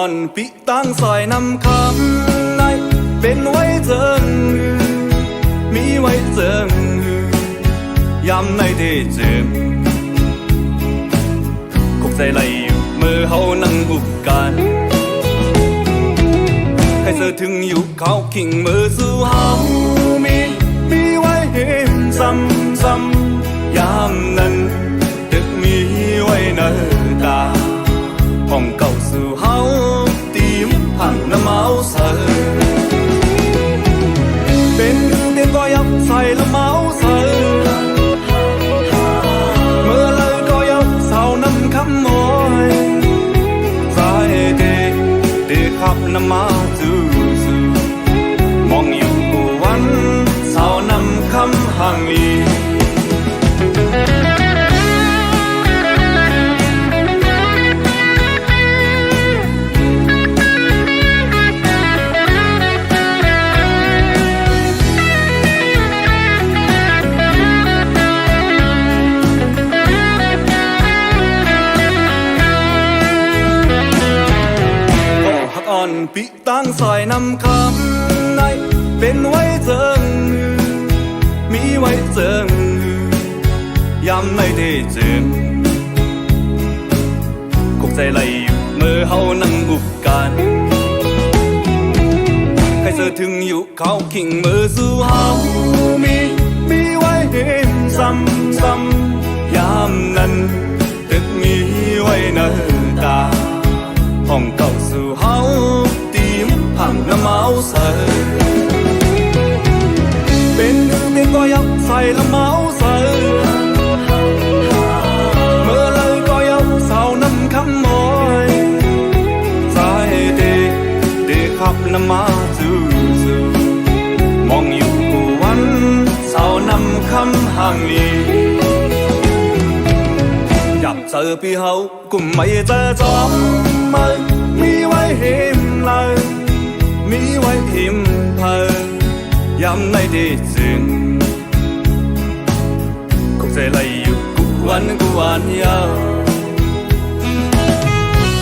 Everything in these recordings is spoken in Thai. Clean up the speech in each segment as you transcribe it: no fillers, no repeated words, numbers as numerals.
อ่อนปิตั้งซอยนำคำในเป็นไว้เจิงมีไว้เจิงยามในที่เจิงคงใจไหลอยู่เมื่อเฮานั่งอุบกันใครเสือถึงอยู่เขาขิงมือสู่เฮามีไว้เห็นซ้ำยามนั้นตึกมีไว้เนื้อตาห้องเก่าสู่เฮาตีมผ่านน้ำเมาเสือเป็นเตียงก็ยับใส่ละเมาเสือเมื่อเลยก็ยับเศร้าน้ำคำมอยสายเดขับน้ำมาจู่มองอยู่กูวันเศร้าน้ำคำห่างลีปิตั้งซอยนำคำในเป็นไว้เจิงมีไว้เจิงยามในที่เจิงคงใจไหลอยู่เมื่อเฮานั่งอุบกันใครเสือถึงอยู่เขาขิงมือสู่เฮามีไว้เห็นซ้ำยามนั้นตึกมีไว้เนื้อตาห้องเก่าสู่เฮาตีมผ่านน้ำเมาเสือเป็นเตียงก็ยับใส่ละเมาเสือเมื่อเลยก็ยับเศร้าน้ำคำมอยสายเดขับน้ำมาจู่มองอยู่กูวันเศร้าน้ำคำห่างลีอยากเจอพี่เฮากุมไม่เจอจอมมีไว้เห็นเลยมีไว้พิมพ์เพอยามในที่จึงคงใจไหลอยู่กูวันยาว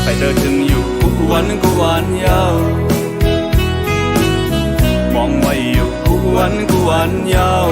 ไปเดินถึงอยู่กูวันยาวมองไว้อยู่กูวันยาว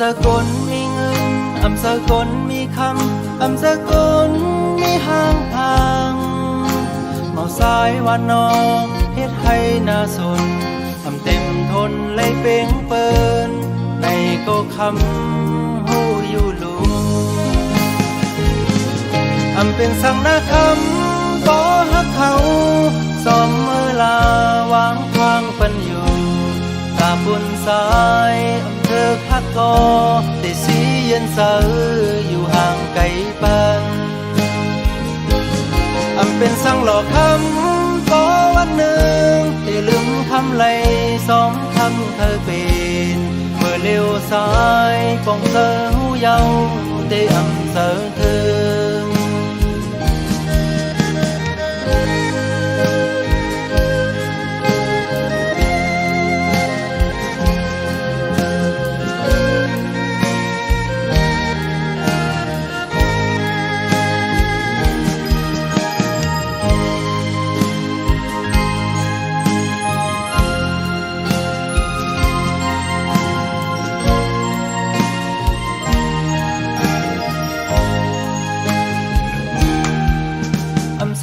สกลมีเงินสกลมีคำสกลมีห้างทางเมาสายวันนองเฮ็ดให้น่าสนเต็มทนเลยเป่งเปินในก็คำหูอยู่ลุเป็นสังนาคำบ่ฮักเขาสอมเมื่อลาวางทางปันอยู่ตาบุญสายเธอพักก็แต่สีเย็นเสืออยู่ห่างไกลปันเป็นสังหลอกคำก็วันหนึ่งได้ลืมคำไหลสองคำเธอเป็นเมื่อเลี้ยวซ้ายปองเธอหูเยาได้เสือเธอ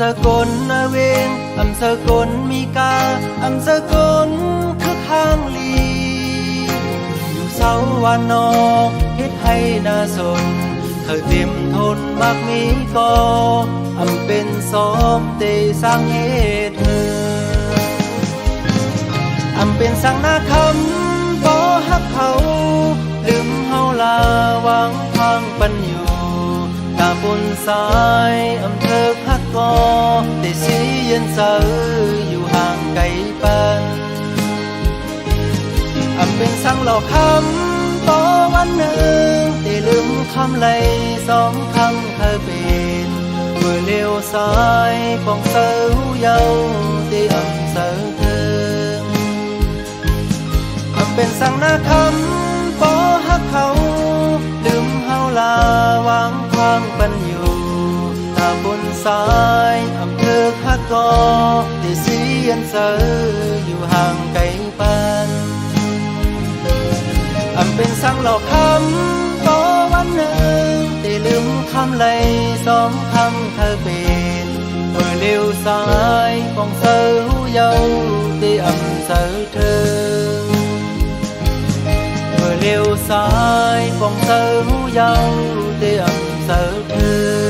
สกลนาเวงสกลมีกาสกลคือข้างลีอยู่เสาวันนอกเฮ็ดให้น่าสนเธอเต็มทนมากมีก็เป็นซ้อมเตสร้างเหตุ อำเป็นสังนาคำบ่ฮักเขาลืมเฮาลาวางทางปันอยู่ตาบนสายอำเภอพักกอแต่สีเย็นเสออยู่ห่างไกลปันอำเป็นสังหลอกคำต่อวันหนึ่งแต่ลืมคำไหลสองคำเคยเป็นเมื่อเลี้ยวซ้ายปองเสาเยาที่อำเสอเธออำเป็นสังนาคำบ่ฮักเขาลืมเฮาลาวางความปันอยู่ตาบนสายอำเภอพักกอที่เสียนเสออยู่ห่างไกลปันอำเป็นสังหลอกคำต่อวันหนึ่งที่ลืมคำไหลสองคำเธอเป็นเมื่อเลี้ยวซ้ายปองเสาเยาที่อำเสอเธอเมื่อเลี้ยวซ้ายปองเสาเยาที่อำเสอเธอ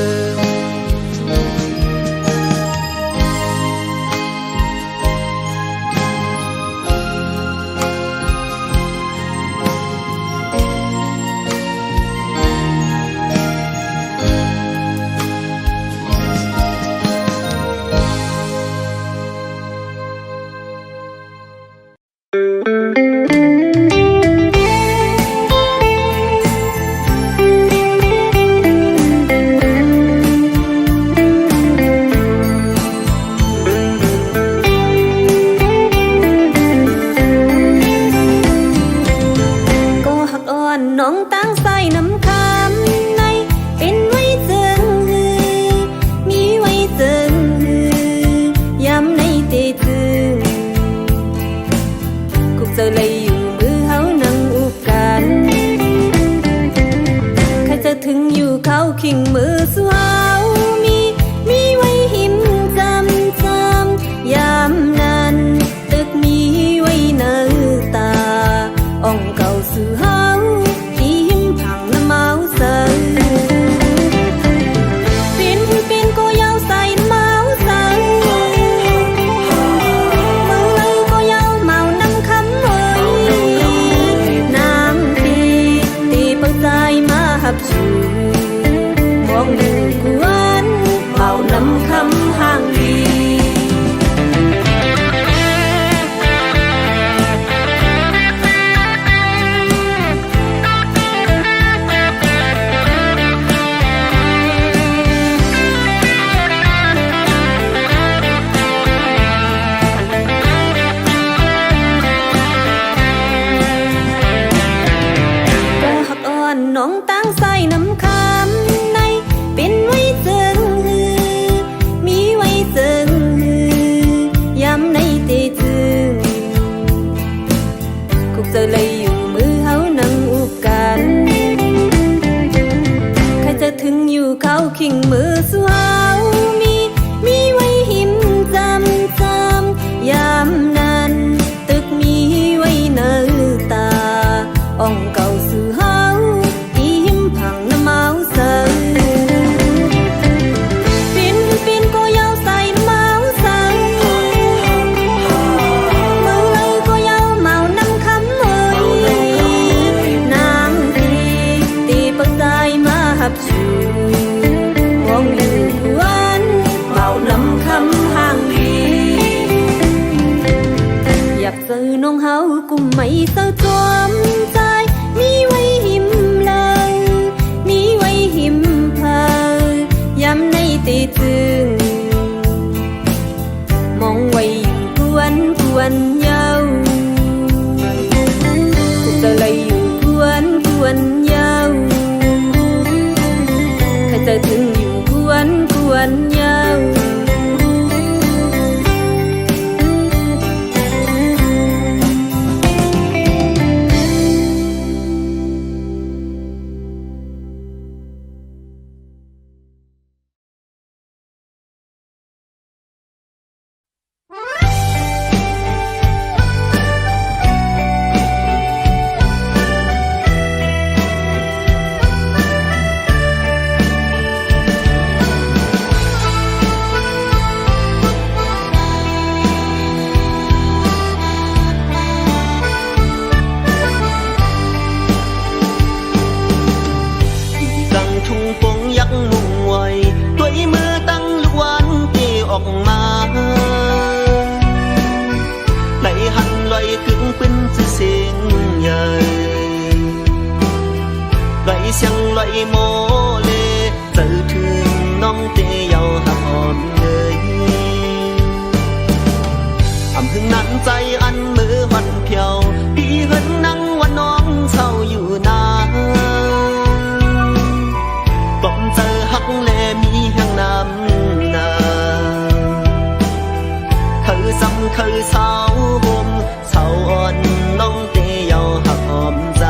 อกมาไหลหันลอยกึ่งเป็นจะเสียงใหญ่ไหลเสียงไหลโมเลเจอถึงน้องเตยาวหักอ่อนเลยอำพึงนั้นใจอันมือวันเพียวพี่เหินนั่งว่าน้องเศร้าอยู่นาก้มเจอหักแลมีแห่งน้ำนาคือซ้ำคือเศร้าห่มเศร้าอ่อนน้องเตยาวหักหอมใจ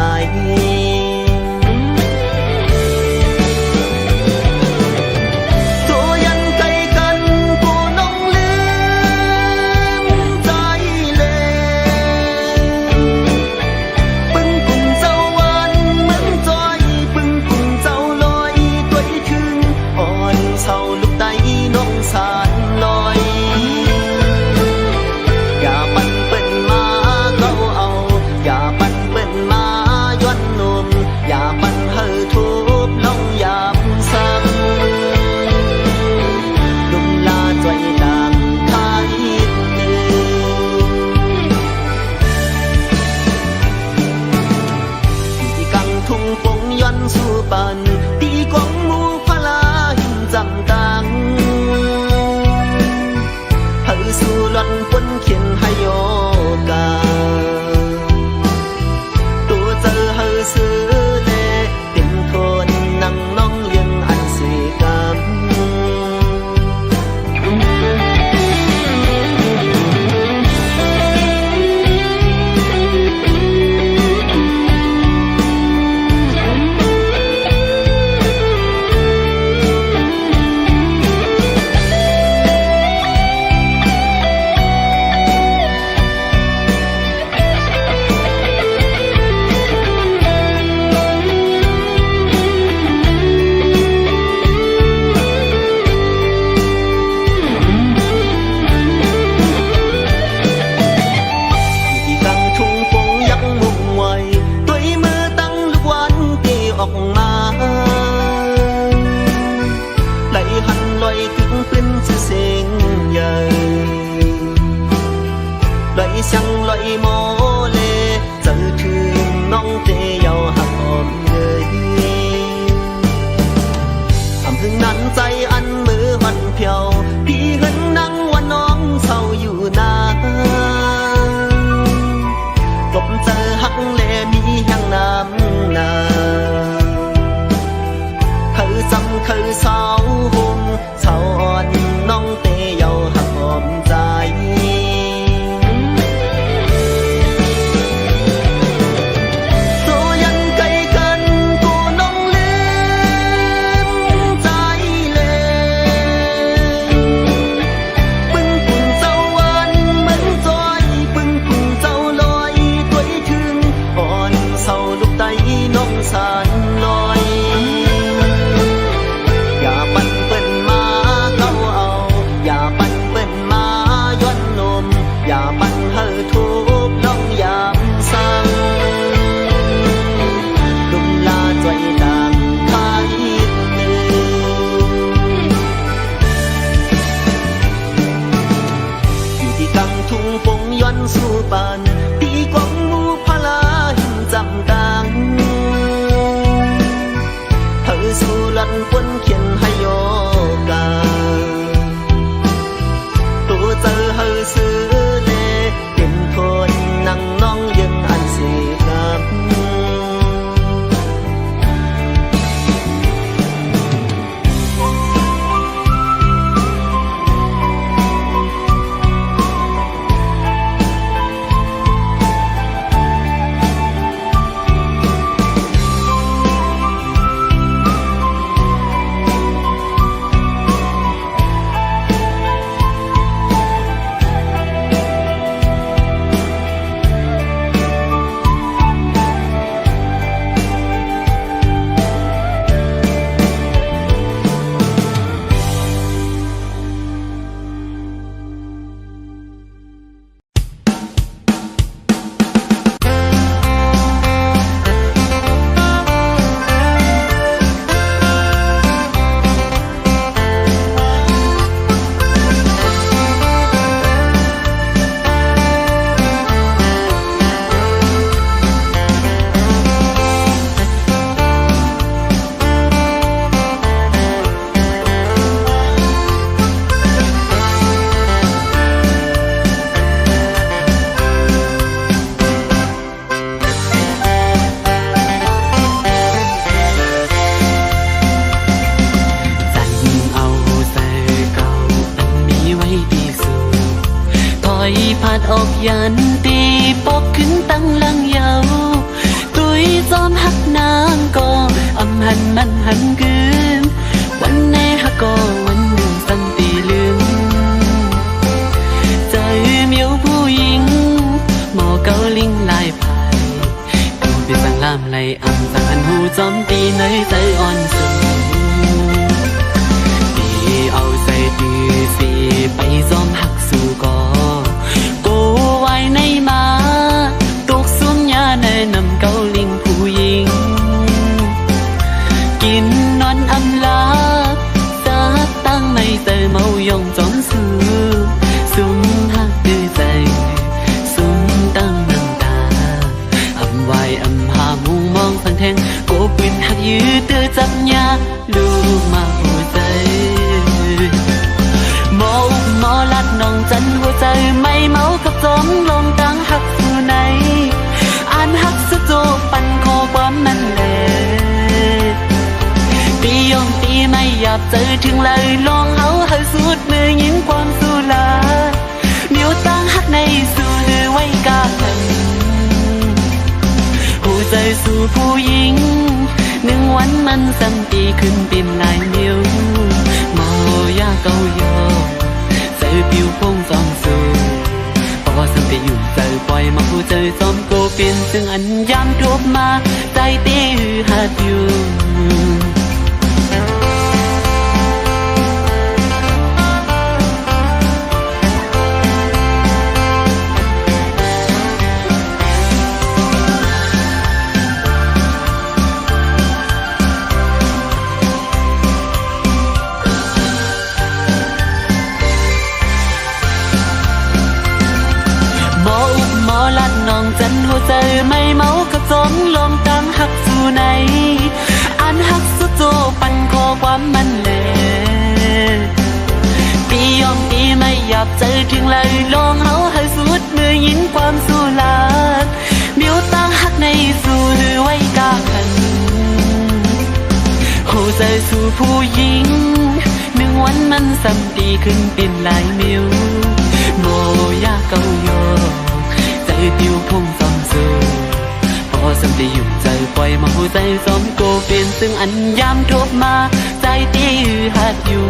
สู่ปันตีกองมูพลาหินจำตังเฮาสู่หล่อนปนเขียนให้โยกาตัวเจอเฮาซื้อเลเป็นคนนั่งน้องยังอันเสกรรมออกมาไหลหันลอยกึ่งเป็นจะเสียงใหญ่ไหลเสียงไหลโมเลเจอถึงน้องเตยาวหักหอมเลยอำพึงนั้นใจอันมือวันเพียวพี่เหินนั่งว่าน้องเศร้าอยู่นากบเจอหักแลมีแห่งน้ำนาคือเศร้าห่มเศร้าอ่อนน้องเตยาวหักหอมใจตัวยังไกลกันกูน้องลืมใจเลยปึ้งปุ่นเจ้าวันเหมือนจอยปึ้งปุ่นเจ้าลอยตัวถึงอ่อนเศร้าลูกไตน้องสานลอยอย่าปันเฮอทุบน้องยามสั่งดุมลาใจตามทายมืออยู่ที่กำทุ่งปงย้อนสู่ปานตีกองมูพลาหินจำตังเฮอสู่ลันปนเขียนให้โยกาตัวเจอเฮอซื้อคนนั่งน้องยังอันเสียกับ ผัดออกยันตีปกขึ้นตั้งลังยาวตุยจอมหักนางก็อำหันมันหันคืนวันไหนหักก็วันหนึ่งสันตีลืมใจเมียวผู้หญิงหมอเกาลิงลายพายกูเป็นสังลามไหลอำสังหันหูจอมตีในใจอ่อนสูงตีเอาใจดีสีไปจอมหักสู่ก่อกูไว้ในมาตกสุ่มยาในนำเกาลิงผู้หญิงกินนอนอำลาจะตั้งไม่เจอเมายองจอมสื่อสุ่มหักดื้อใจสุ่มตั้งน้ำตาอำไว้อำหามุงมองสังแทงโกปืนหักยืดเตือจับยาลูกมาหัวใจหมออุกหมอลัดน้องจันหัวใจไม่เมากับจอมลงตั้งหักสู่ไหนอ่านหักสะโจปันคอความมันแหลตียอมตีไม่หยาบเจอถึงเลยลองเอาให้สุดมือยิงความสุลาเมียวตั้งหักในสู่หรือไว้กาหันหัวใจสู่ผู้หญิงหนึ่งวันมันสัมตีขึ้นเป็นลายเมียวมอยาเกาโยเจอผิวพงจอมสูเพราะว่าสัมตีอยู่เจอปล่อยมาผู้เจอจอมโกเป็นซึ่งอันยามทบมาใจตีหือหัดอยู่น้องจันหัวใจไม่เมากับจอมลมตั้งหักสู่ไหนอ่านหักสุดโจปันคอความมันแหลตียอมตีไม่หยาบใจถึงเลยลองเอาให้สุดมือยิงความสู่ลาดเมียวตั้งหักในสู่หรือไว้กาขันหัวใจสู่ผู้หญิงหนึ่งวันมันสัมตีขึ้นเป็นลายเมียวโมยาเกาโยใจผิวพงจอมสูพอสัมตีอยู่ใจปล่อยมาหัวใจจอมโกเป็นซึ่งอันยามทบมาใจตีหัดอยู่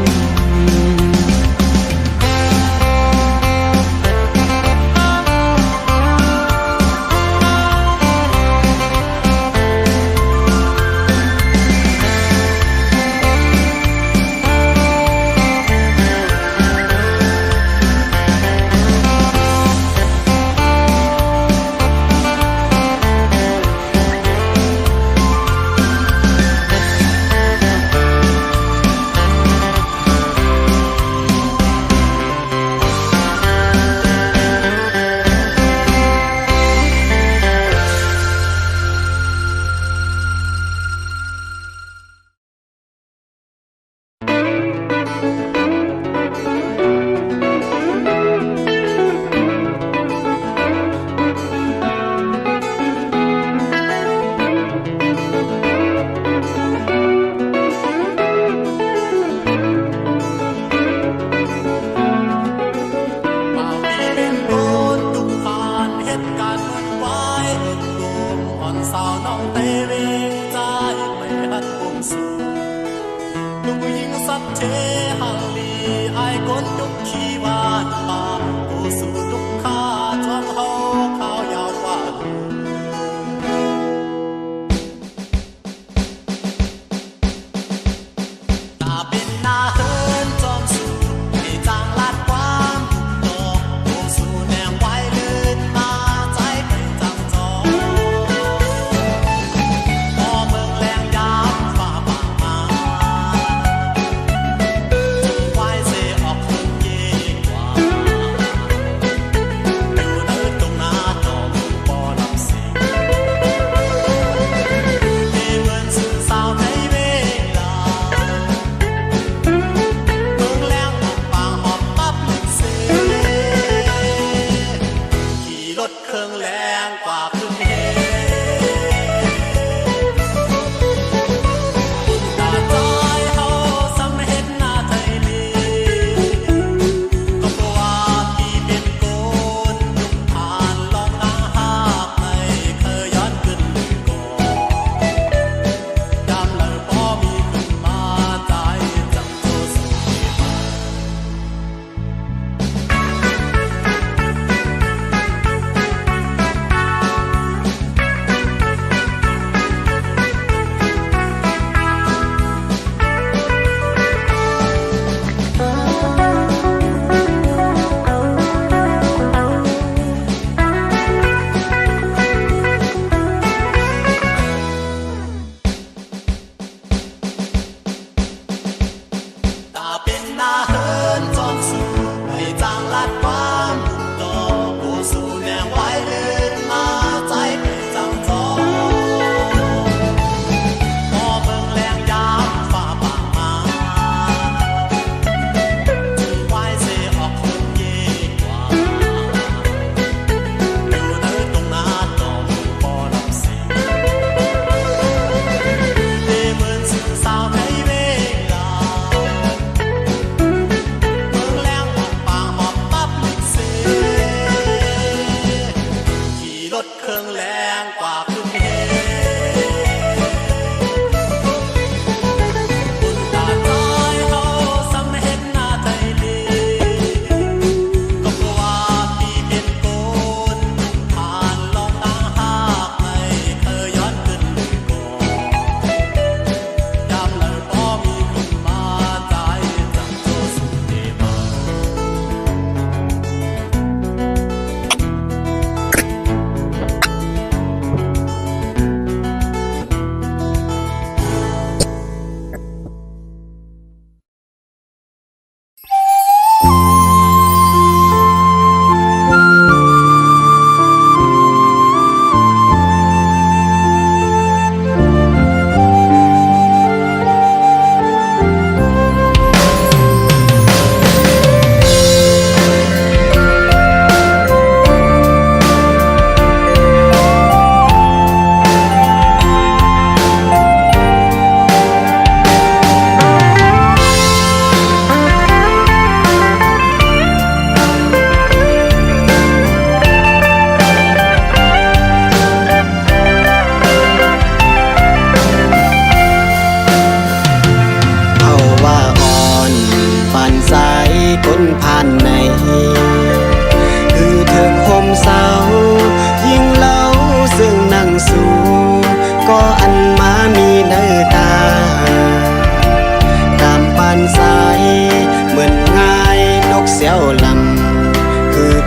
Hãy subscribe cho kênh Ghiền Mì Gõ để không bỏ lỡ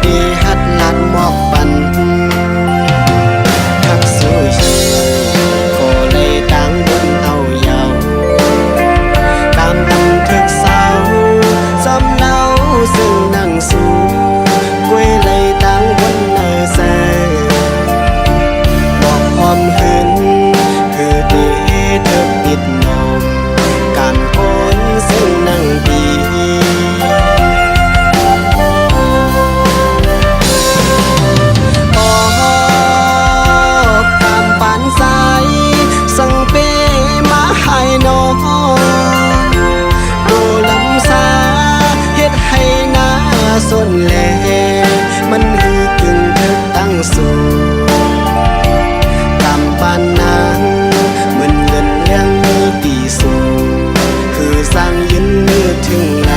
ดีฮัดลัดหมอกปันทักสู้ชื่อก็เลยตั้งบนเอาเยาตามบันทึกเศร้าสำเนาซึ่งนั่งสู้กวยเลยตั้งบนเนอแซบอกความหึนคือดีเธอปิดนมการคนซึ่งนั่งดีส่วนแลมันหือกึ่งเธอตั้งสู่กำปานนางเหมือนเงินเลี้ยงมีตีสูงคือสร้างยืนมือถึงไหน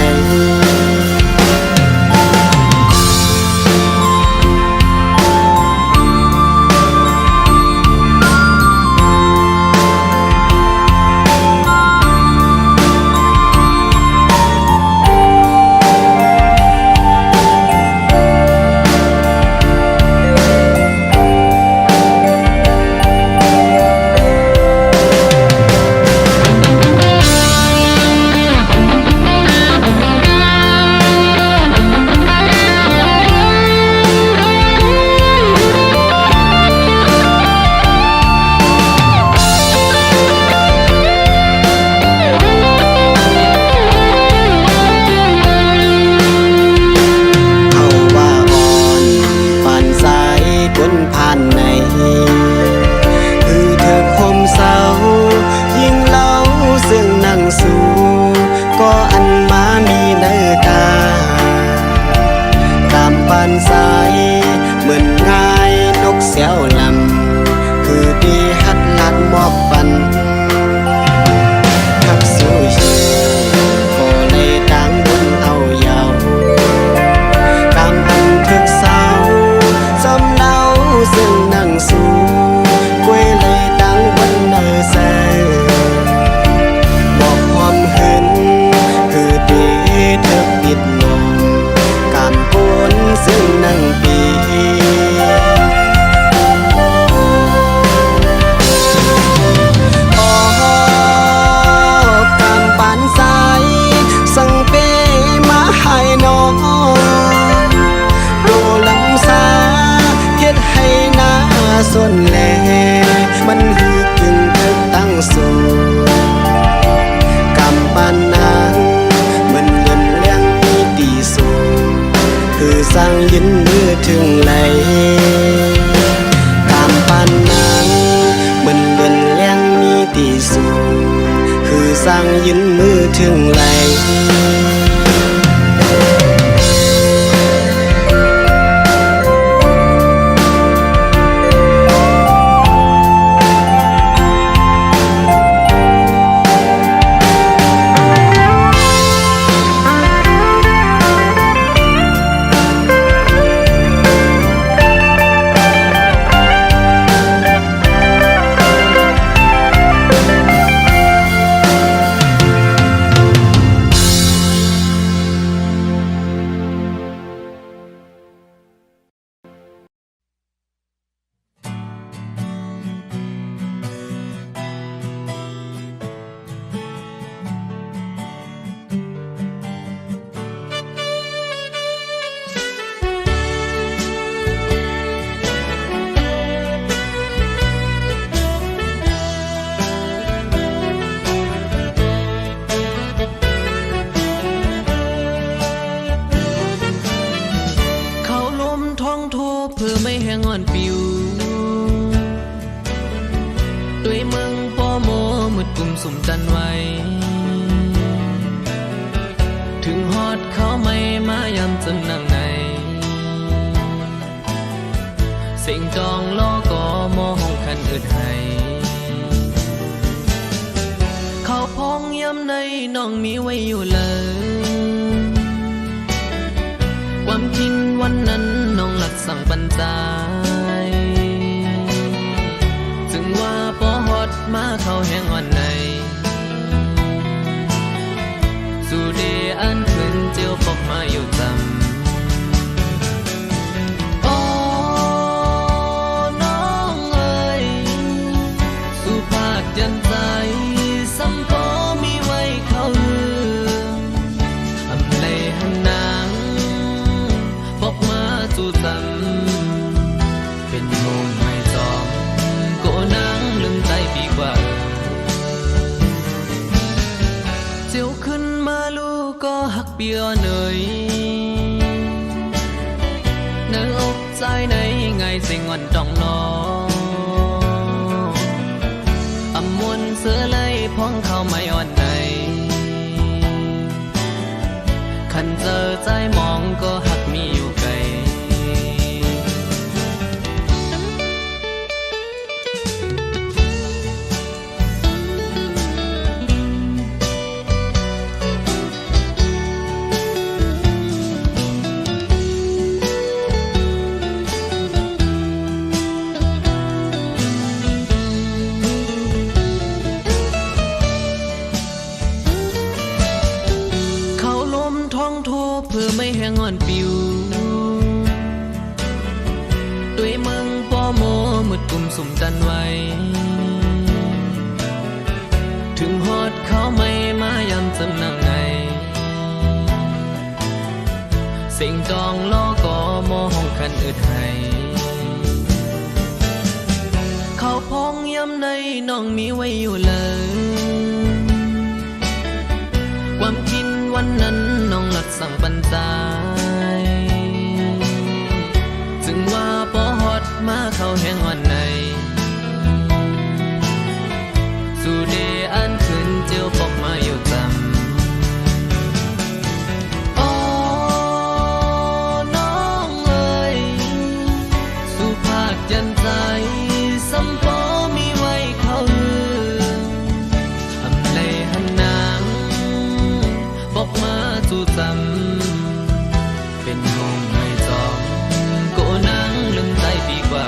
สายเหมือนง่ายนกเสียวลำคือดีฮัดลัดหมอกปันทักสู้ชื่อก็เลยตั้งบนเอาเยาตามบันทึกเศร้าสำเนาซึ่งนั่งสู้กวยเลยตั้งบนเนอแซบอกความหึนคือดีเธอปิดนมการโกนซึ่งนั่งปีการปานสายสั่งเปมาให้น้องโดลำสาเฮ็ดให้หน้าส่วนแลมันหือกึ่งเธอตั้งสู่กำปานนางเหมือนเงินเลี้ยงมีตีสูงคือสร้างยืนมือถึงไหลตามปานนางเหมือนเงินเลี้ยงมีตีสูงคือสร้างยืนมือถึงไหลเพื่อไม่แห้งอ่อนปิวด้วยเมืองปอโมมืดกุมสุ่มจันไว้ถึงฮอดเขาไม่มายำจนนั่งในเสียงจองล้อกอมอห้องคันอึดให้เขาพองย้ำในน้องมีไว้อยู่เลยความคิดวันนั้นน้องหลักสั่งปัญจายจึงว่าพอฮอดมาเขาแห้งอ่อนในสู่เดอันคืนเจียวปอกมาอยู่จำ สิงอ่อนจ้องนออำมวนเสือไล่พ้องเขาไม่อ่อนไหนคันเจอใจมองก็หักมีอยู่ไกลเพื่อไม่ให้งอนปิวด้วยมึงป้อโมมืดกุมสุ่มจันไว้ถึงฮอดเขาไม่มายำจำนำไงเสียงจองล้อก็โมห้องคันอึดให้เขาพองย้ำในน้องมีไว้อยู่เลยความคิดวันนั้นน้องหลักสั่งปัญจายจึงว่าปอฮอดมาเข้าแห่งวันไหนสู่เดอันขึ้นเจียวปอกมาอยู่จำอ๋อน้องเอ๋ยสู่ภาคยันใจสัมปอมีไว้เขาทำเลยหันนางบอกมาจู่จำเป็นห้องไม่จอมโกนังลืมใจปีกว่า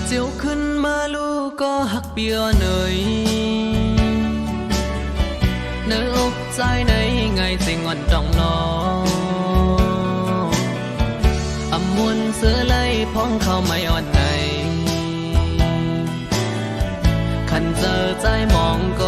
เจียวขึ้นมาลูกก็หักเปียเนยเนื้ออกใจในไงสิงอ่อนจ้องนออำมวนเสือไล่พ้องเขาไม่อ่อนไหนคันเจอใจมองก็